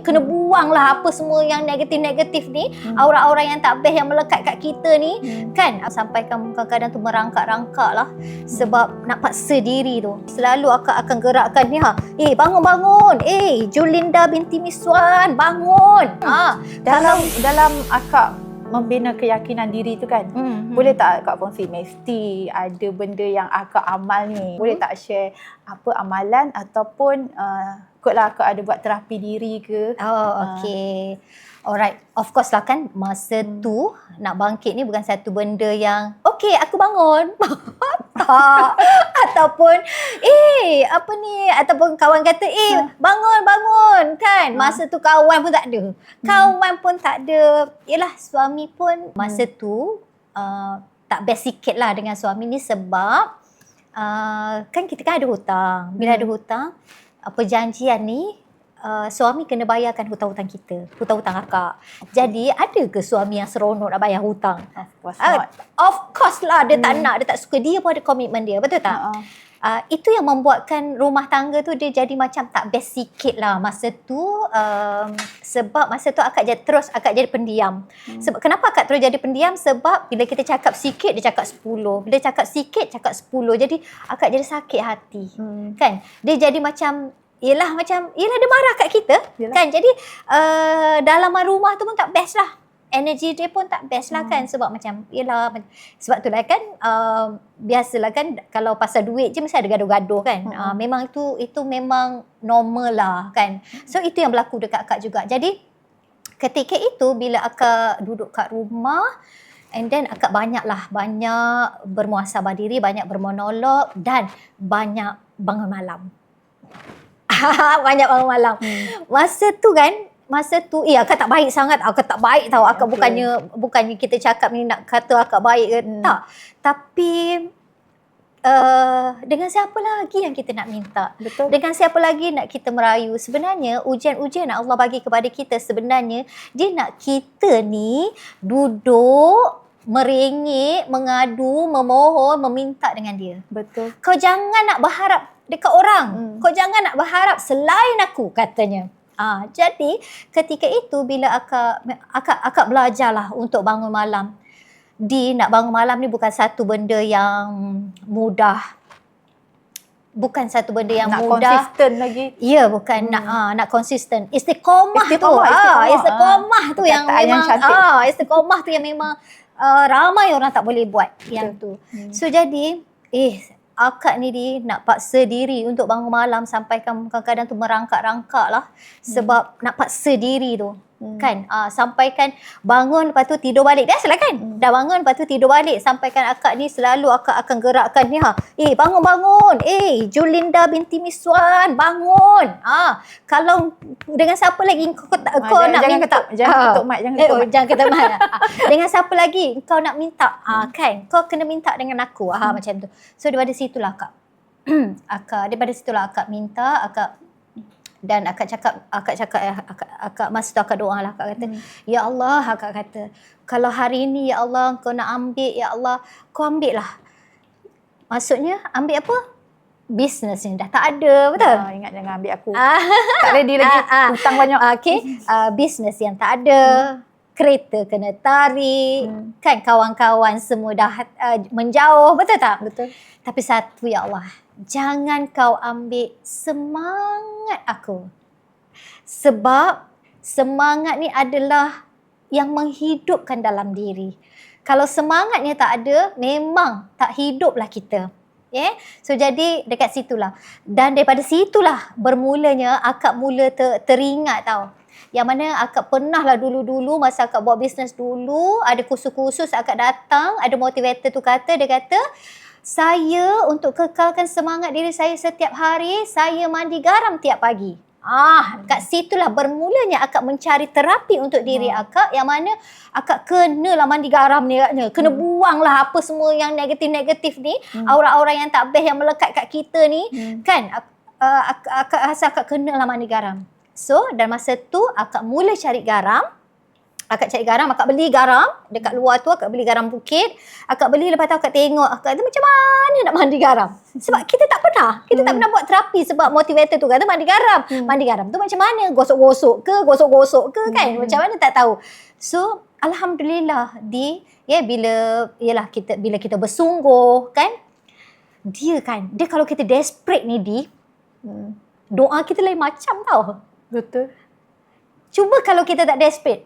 Kena buang lah apa semua yang negatif-negatif ni, aura-aura yang tak best yang melekat kat kita ni, kan? Sampaikan kadang-kadang tu merangkak-rangkak lah sebab nak paksa diri tu. Selalu akak akan gerakkan ni, bangun-bangun. Julinda binti Miswan, bangun. Dalam akak membina keyakinan diri tu kan, boleh tak akak kongsi, mesti ada benda yang akak amal ni, boleh tak share apa amalan ataupun kotlah akak ada buat terapi diri ke? Okay. Alright. Of course lah kan, masa tu nak bangkit ni bukan satu benda yang okay aku bangun. Tak. Ataupun ataupun kawan kata bangun kan. Masa tu kawan pun tak ada. Yelah, suami pun masa tu tak best sikit lah dengan suami ni sebab kan kita kan ada hutang. Bila ada hutang, perjanjian ni suami kena bayarkan hutang-hutang kita, hutang-hutang akak. Jadi ada ke suami yang seronok nak bayar hutang? Of course not. Of course lah, dia tak nak, dia tak suka. Dia pun ada komitmen dia, betul tak? Itu yang membuatkan rumah tangga tu dia jadi macam tak best sikit lah masa tu. Sebab masa tu akak jadi pendiam. Sebab kenapa akak terus jadi pendiam? Sebab bila kita cakap sikit, dia cakap 10. Bila cakap sikit, cakap 10. Jadi akak jadi sakit hati. Kan? Dia jadi macam Yelah dia marah kat kita. Kan? Jadi dalaman rumah tu pun tak best lah. Energi dia pun tak best lah kan. Sebab macam sebab tu lah kan biasalah kan kalau pasal duit je mesti ada gaduh-gaduh kan. Memang itu memang normal lah kan. So itu yang berlaku dekat akak juga. Jadi ketika itu bila akak duduk kat rumah, and then akak banyak bermuhasabah diri, banyak bermonolog dan banyak bangun malam. Banyak bangun malam. Masa tu akak tak baik sangat. Akak tak baik tau. Akak bukannya kita cakap ni nak kata akak baik ke. Tak. Tapi dengan siapa lagi yang kita nak minta? Betul. Dengan siapa lagi nak kita merayu? Sebenarnya ujian-ujian yang Allah bagi kepada kita sebenarnya dia nak kita ni duduk merengek, mengadu, memohon, meminta dengan dia. Betul. Kau jangan nak berharap dekat orang. Kau jangan nak berharap selain aku, katanya. Jadi ketika itu bila akak belajarlah untuk bangun malam. Nak bangun malam ni bukan satu benda yang mudah. Bukan satu benda yang nak mudah. Nak konsisten lagi. Ya, bukan nak konsisten. Istiqomah tu. Istiqomah tu yang memang istiqomah tu yang memang ramai orang tak boleh buat. Yang tu. So jadi akak ni nak paksa diri untuk bangun malam sampai kadang-kadang tu merangkak-rangkak lah sebab nak paksa diri tu. Kan sampaikan bangun lepas tu tidur balik. Biasalah kan. Dah bangun lepas tu tidur balik. Sampaikan akak ni selalu akak akan gerakkan ni bangun-bangun. Julinda binti Miswan, bangun. Kalau dengan siapa lagi kau nak minta, jangan ketuk mic. Jangan ketuk mic. Dengan siapa lagi kau nak minta, kan? Kau kena minta dengan aku. Macam tu. So daripada situlah akak minta, dan akak masa tu akak doa lah. Akak kata, Ya Allah, akak kata, kalau hari ni Ya Allah kau nak ambil, Ya Allah, kau ambil lah. Maksudnya ambil apa? Bisnes ni dah tak ada, betul? Ingat jangan ambil aku. Tak ready lagi. Hutang banyak. Bisnes yang tak ada. Kereta kena tarik. Kan kawan-kawan semua dah menjauh, betul tak? Betul. Tapi satu, Ya Allah, jangan kau ambil semangat aku. Sebab semangat ni adalah yang menghidupkan dalam diri. Kalau semangatnya tak ada, memang tak hiduplah kita. So jadi dekat situlah. Dan daripada situlah bermulanya akak mula teringat tau. Yang mana akak pernah lah dulu-dulu masa akak buat bisnes dulu, ada kursus-kursus akak datang, ada motivator tu dia kata, saya untuk kekalkan semangat diri saya setiap hari, saya mandi garam tiap pagi. Kat situlah bermulanya akak mencari terapi untuk diri akak, yang mana akak kenalah mandi garam ni katnya. Kena buanglah apa semua yang negatif-negatif ni, aura-aura yang tak best yang melekat kat kita ni, kan? Akak rasa akak kenalah mandi garam. So, dan masa tu akak mula cari garam. Akak cari garam, akak beli garam dekat luar tu, akak beli garam bukit. Akak beli, lepas tu akak tengok, akak tu macam mana nak mandi garam. Sebab kita tak pernah buat terapi sebab motivator tu kata mandi garam. Mandi garam tu macam mana? Gosok-gosok ke kan? Macam mana tak tahu. So, alhamdulillah bila kita bersungguh kan, dia kalau kita desperate ni doa kita lain macam tau. Betul. Cuba kalau kita tak desperate.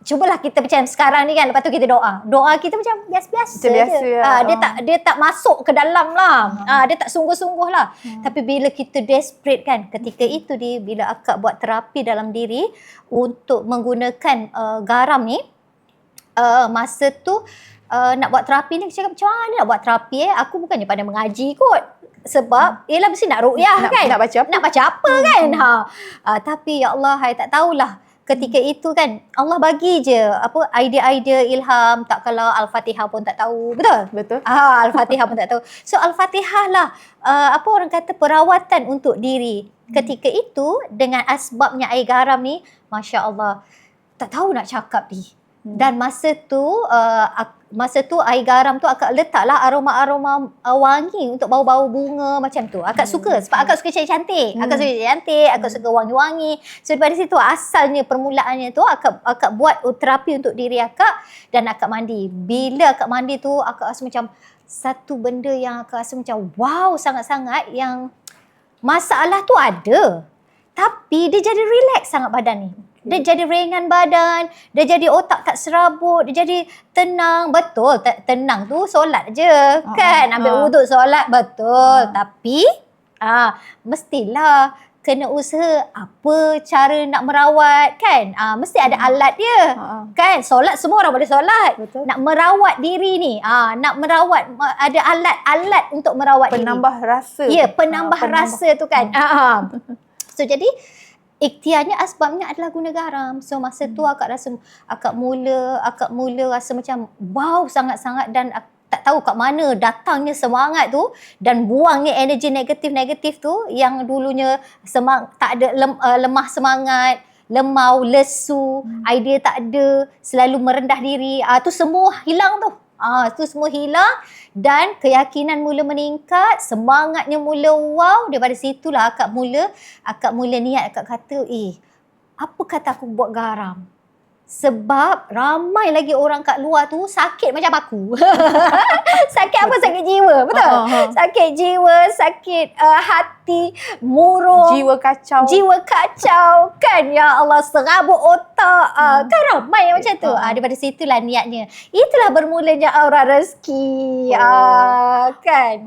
Cubalah kita macam sekarang ni kan, lepas tu kita doa. Doa kita macam biasa-biasa je. Dia tak masuk ke dalam lah. Dia tak sungguh-sungguh lah. Tapi bila kita desperate kan, ketika itu bila akak buat terapi dalam diri untuk menggunakan garam ni, masa tu nak buat terapi ni, cakap macam mana nak buat terapi aku bukannya pandai mengaji kot. Sebab ialah mesti nak ruqyah kan. Nak baca apa kan. Tapi ya Allah, I tak tahulah. Ketika itu kan Allah bagi je idea-idea ilham, tak kalau Al-Fatihah pun tak tahu. Betul? Al-Fatihah pun tak tahu. So Al-Fatihah lah orang kata perawatan untuk diri. Ketika itu dengan asbabnya air garam ni, Masya Allah, tak tahu nak cakap ni. Dan masa tu air garam tu akak letaklah aroma-aroma wangi untuk bau-bau bunga macam tu. Akak suka sebab akak suka cari cantik. Akak suka wangi-wangi. So daripada situ asalnya, permulaannya tu akak buat terapi untuk diri akak dan akak mandi. Bila akak mandi tu akak rasa macam satu benda yang akak rasa macam wow sangat-sangat, yang masalah tu ada tapi dia jadi relax sangat badan ni. Dia jadi ringan badan, dia jadi otak tak serabut, dia jadi tenang. Betul, tenang tu solat je kan. Ambil wuduk solat, betul. Tapi mestilah kena usaha apa cara nak merawat kan. Mesti ada alat dia kan. Solat semua orang boleh solat. Betul. Nak merawat diri ni, nak merawat, ada alat-alat untuk merawat penambah diri. Rasa. Ya, penambah rasa tu kan. So jadi ikhtiarnya, asbabnya adalah guna garam. So masa tu akak mula rasa macam wow sangat-sangat, dan tak tahu kat mana datangnya semangat tu dan buangnya energi negatif-negatif tu yang dulunya tak ada lemah semangat, lemau, lesu, idea tak ada, selalu merendah diri. Tu semua hilang tu. Itu semua hilang dan keyakinan mula meningkat, semangatnya mula wow. Daripada situlah akak mula niat, akak kata apa kata aku buat garam, sebab ramai lagi orang kat luar tu sakit macam aku. Sakit apa? Sakit jiwa, betul? Sakit jiwa, sakit hati, murung, jiwa kacau kan. Ya Allah, serabut otak. Kan ramai yang macam tu. Daripada situlah niatnya. Itulah bermulanya aura rezeki. Kan.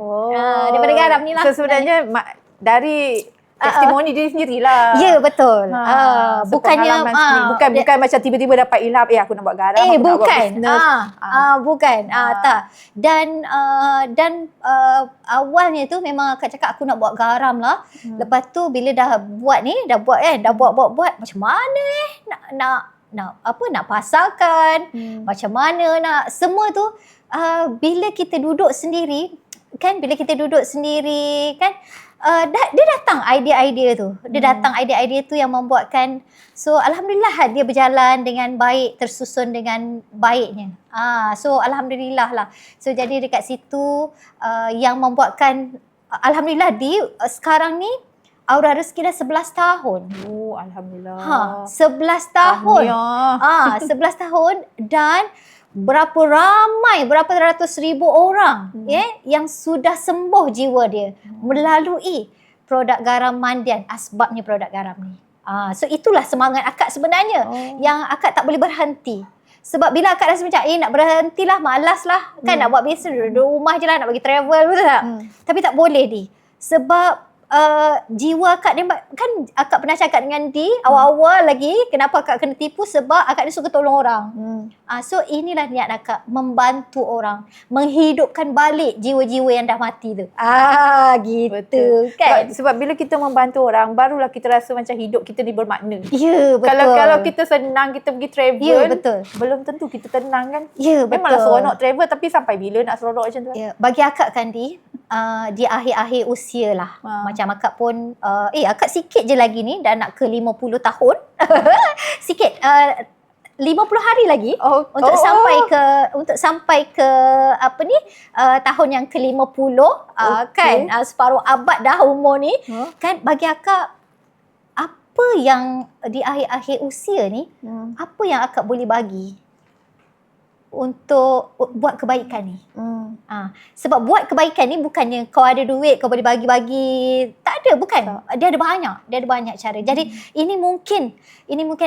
Daripada garam ni lah. So sebenarnya dari testimoni diri sendirilah. Ya, betul. Bukannya bukan macam tiba-tiba dapat ilham aku nak buat garam, aku bukan. nak buat Bukan. Tak. Dan awalnya tu memang akak cakap aku nak buat garam lah. Lepas tu bila dah buat macam mana nak pasarkan, macam mana nak semua tu, bila kita duduk sendiri kan, dia datang idea-idea tu. Idea-idea tu yang membuatkan, so alhamdulillah dia berjalan dengan baik, tersusun dengan baiknya. So alhamdulillah lah. So jadi dekat situ yang membuatkan alhamdulillah sekarang ni aura rezeki dah 11 tahun. Alhamdulillah. 11 tahun. 11 tahun dan berapa ratus ribu orang yang sudah sembuh jiwa dia melalui produk garam mandian, asbabnya produk garam ni. So itulah semangat akak sebenarnya, yang akak tak boleh berhenti. Sebab bila akak rasa macam nak berhentilah, malas lah kan, nak buat bisnes duduk rumah je lah, nak bagi travel, betul tak? Tapi tak boleh sebab jiwa akak ni kan, akak pernah cakap dengan awal-awal lagi kenapa akak kena tipu, sebab akak ni suka tolong orang. So inilah niat akak, membantu orang, menghidupkan balik jiwa-jiwa yang dah mati tu. Gitu. Betul. Kan? Sebab bila kita membantu orang, barulah kita rasa macam hidup kita ni bermakna. Ya, betul. Kalau kita senang, kita pergi travel, ya, betul, belum tentu kita tenang kan. Ya, betul. Memanglah seronok travel, tapi sampai bila nak seronok macam tu? Ya, bagi akak kan di akhir-akhir usia lah. Macam akak pun akak sikit je lagi ni dah nak ke 50 tahun. Sikit hari lagi untuk sampai ke tahun yang ke-50 kan, separuh abad dah umur ni. Kan bagi akak, apa yang di akhir-akhir usia ni, apa yang akak boleh bagi untuk buat kebaikan ni? Sebab buat kebaikan ni bukannya kau ada duit kau boleh bagi-bagi, tak ada, bukan. Dia ada banyak cara. Jadi ini mungkin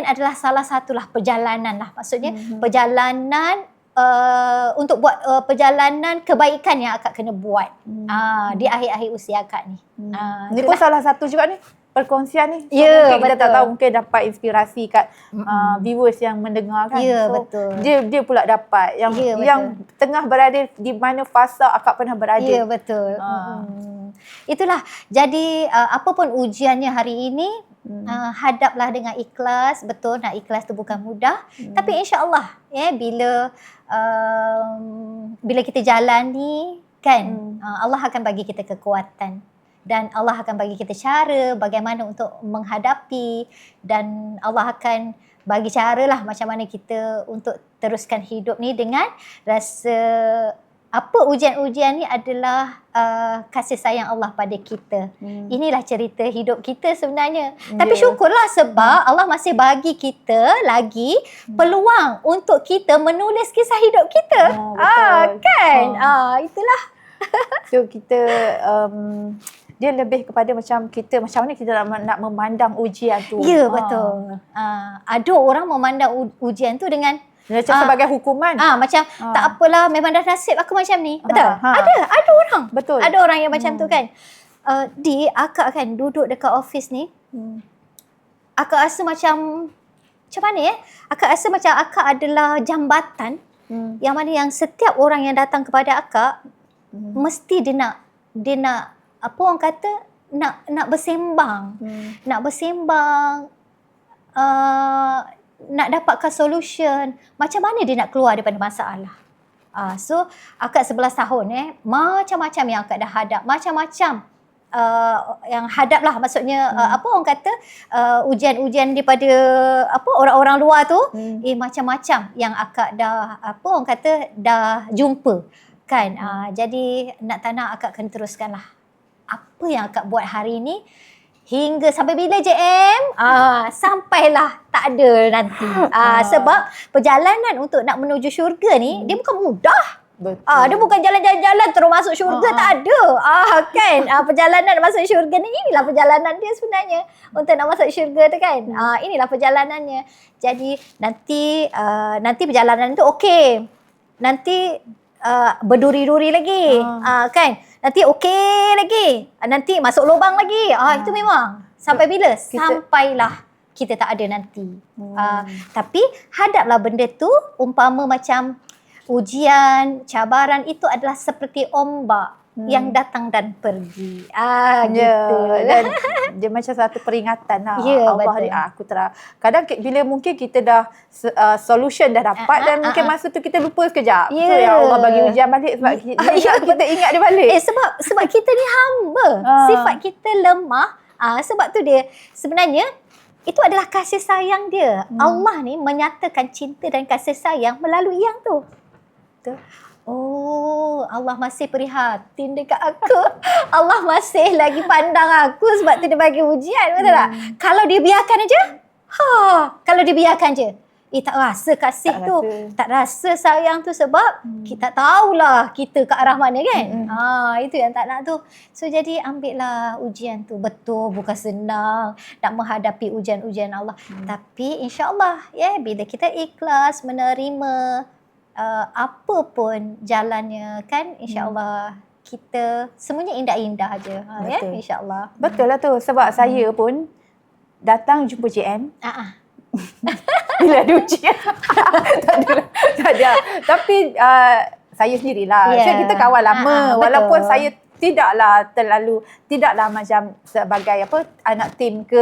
adalah salah satulah perjalanan lah, maksudnya perjalanan untuk buat perjalanan kebaikan yang akak kena buat di akhir-akhir usia akak ni. Ni pun salah satu juga ni perkongsian ni. So, ya, mungkin kita tak tahu, mungkin dapat inspirasi kat viewers yang mendengar kan. Ya, so, betul. Dia pula dapat yang tengah berada di mana fasa akak pernah berada. Ya, betul. Itulah. Jadi apa pun ujiannya hari ini, hadaplah dengan ikhlas. Betul, nak ikhlas tu bukan mudah. Tapi insya-Allah bila kita jalani kan, Allah akan bagi kita kekuatan. Dan Allah akan bagi kita cara bagaimana untuk menghadapi, dan Allah akan bagi cara lah macam mana kita untuk teruskan hidup ni dengan rasa apa ujian-ujian ni adalah kasih sayang Allah pada kita. Inilah cerita hidup kita sebenarnya. Tapi syukurlah sebab Allah masih bagi kita lagi peluang untuk kita menulis kisah hidup kita. Kan? Itulah. So kita dia lebih kepada macam mana kita nak memandang ujian tu. Ya, betul. Ada orang memandang ujian tu dengan macam sebagai hukuman. Macam tak apalah, memang dah nasib aku macam ni. Betul? Ada orang. Betul. Ada orang yang macam tu kan. Akak kan duduk dekat office ni. Akak rasa macam mana ya? Akak rasa macam akak adalah jambatan yang mana yang setiap orang yang datang kepada akak mesti dia nak apa orang kata, nak bersembang. Nak bersembang, nak dapatkan solution. Macam mana dia nak keluar daripada masalah. So akak 11 tahun macam-macam yang akak dah hadap. Macam-macam yang hadap lah, maksudnya apa orang kata, ujian-ujian daripada orang-orang luar tu, macam-macam yang akak dah orang kata dah jumpa kan. Jadi nak tak nak akak akan teruskan lah apa yang akak buat hari ni hingga sampai bila JM? Sampailah tak ada nanti. Sebab perjalanan untuk nak menuju syurga ni dia bukan mudah. Betul. Dia bukan jalan-jalan terus masuk syurga, tak ada. Kan? Perjalanan masuk syurga ni, inilah perjalanan dia sebenarnya untuk nak masuk syurga tu kan. Inilah perjalanannya. Jadi nanti perjalanan tu okey. Nanti berduri-duri lagi. Kan? Nanti okey lagi. Nanti masuk lubang lagi. Itu memang. Sampai bila? Sampailah kita tak ada nanti. Tapi hadaplah benda tu umpama macam ujian, cabaran itu adalah seperti ombak yang datang dan pergi. Gitu. Dan dia macam satu peringatan lah. Ya, Allah betul. aku kadang bila mungkin kita dah solution dah dapat dan mungkin masa tu kita lupa sekejap. So ya Allah bagi ujian balik sebab kita ingat dia balik. Sebab kita ni hamba. Sifat kita lemah. Sebab tu dia sebenarnya itu adalah kasih sayang dia. Allah ni menyatakan cinta dan kasih sayang melalui yang tu. Betul. Allah masih prihatin dekat aku. Allah masih lagi pandang aku sebab tu dia bagi ujian, betul tak? Kalau dia biarkan aja, kalau dia biarkan je, tak rasa kasih tu, tak rasa sayang tu sebab kita tahulah kita ke arah mana kan. Itu yang tak nak tu. So jadi ambillah ujian tu. Betul, bukan senang nak menghadapi ujian-ujian Allah. Tapi insya-Allah bila kita ikhlas menerima apa pun jalannya kan, insya-Allah kita semuanya indah-indah aja. Insya-Allah. Betul lah tu, sebab saya pun datang jumpa JM. Bila ada ujian. tak ada. Tapi saya sendirilah. So kita kawan lama. Walaupun saya tidaklah macam sebagai anak tim ke,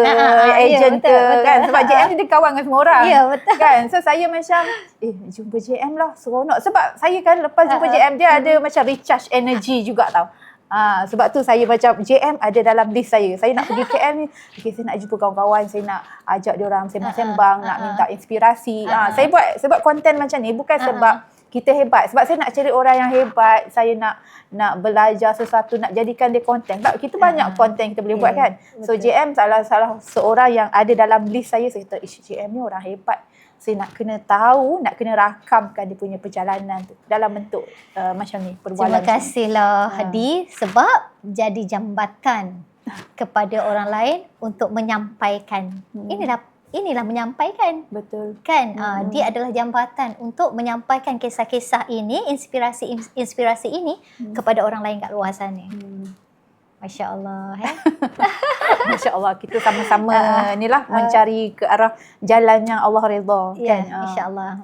ejen ke betul. Kan. Sebab JM ni dia kawan dengan semua orang. Ya, betul. Kan. So saya macam jumpa JM lah, seronok. Sebab saya kan lepas jumpa JM dia ada macam recharge energy juga tau. Sebab tu saya macam JM ada dalam list saya. Saya nak pergi KL ni, okay, saya nak jumpa kawan-kawan, saya nak ajak diorang sembang-sembang, nak minta inspirasi. Saya buat sebab konten macam ni bukan sebab kita hebat. Sebab saya nak cari orang yang hebat, saya nak belajar sesuatu, nak jadikan dia konten. Sebab kita banyak konten kita boleh buat kan. So JM salah seorang yang ada dalam list saya. Saya kata, JM ni orang hebat. Saya nak kena tahu, nak kena rakamkan dia punya perjalanan tu dalam bentuk macam ni, perbualan. Terima kasihlah Hadi sebab jadi jambatan kepada orang lain untuk menyampaikan. Inilah menyampaikan. Betul. Kan? Dia adalah jambatan untuk menyampaikan kisah-kisah ini, inspirasi ini kepada orang lain kat luar sana. Masya Allah. Masya Allah, kita sama-sama ni lah mencari ke arah jalan yang Allah redha. Ya, Kan? insya Allah.